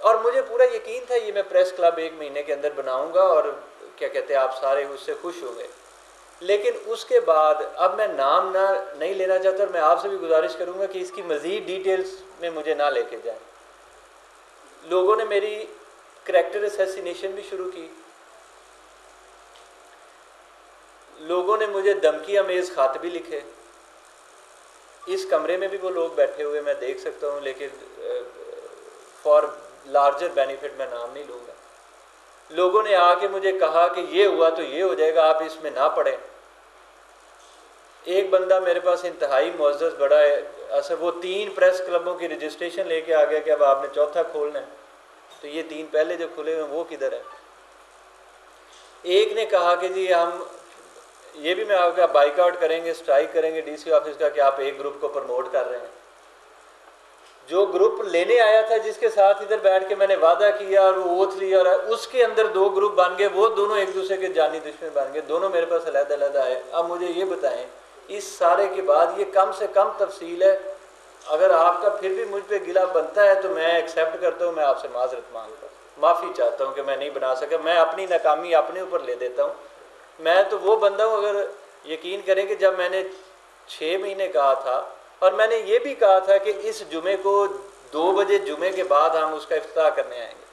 और मुझे पूरा यकीन था ये मैं प्रेस क्लब 1 महीने के अंदर बनाऊंगा और क्या कहते हैं आप सारे उससे खुश होंगे। लेकिन उसके बाद अब मैं नाम नहीं लेना चाहता और मैं आपसे भी गुजारिश करूंगा कि इसकी मज़ीद डिटेल्स में मुझे ना लेके जाए। लोगों ने मेरी करैक्टर असैसिनेशन भी शुरू की, लोगों ने मुझे धमकी अमेज़ ख़त भी लिखे। इस कमरे में भी वो लोग बैठे हुए मैं देख सकता हूँ, लेकिन फॉर लार्जर बेनिफिट मैं नाम नहीं लूँगा। लोगों ने आके मुझे कहा कि ये हुआ तो ये हो जाएगा, आप इसमें ना पड़े। एक बंदा मेरे पास इंतहाई मुअज़्ज़ज़ बड़ा है, असल वो 3 प्रेस क्लबों की रजिस्ट्रेशन लेके आ गया कि अब आपने चौथा खोलना है, तो ये 3 पहले जो खुले हुए वो किधर है। एक ने कहा कि जी हम ये भी मैं आपका बाइकआउट करेंगे, स्ट्राइक करेंगे डीसी ऑफिस का कि आप एक ग्रुप को प्रमोट कर रहे हैं। जो ग्रुप लेने आया था जिसके साथ इधर बैठ के मैंने वादा किया और वो ओथ लिया, और उसके अंदर 2 ग्रुप बन गए, वो दोनों एक दूसरे के जानी दुश्मन बन गए, दोनों मेरे पास अलग-अलग आए। अब मुझे ये बताएं, इस सारे के बाद ये कम से कम तफसील है, अगर आपका फिर भी मुझ पर गिला बनता है तो मैं एक्सेप्ट करता हूँ, मैं आपसे माजरत मांगता हूँ, माफ़ी चाहता हूँ कि मैं नहीं बना सका, मैं अपनी नाकामी अपने ऊपर ले देता हूँ। मैं तो वो बंदा हूँ, अगर यकीन करें कि जब मैंने 6 महीने कहा था, और मैंने ये भी कहा था कि इस जुमे को 2 बजे जुमे के बाद हम उसका इफ्तिताह करने आएंगे,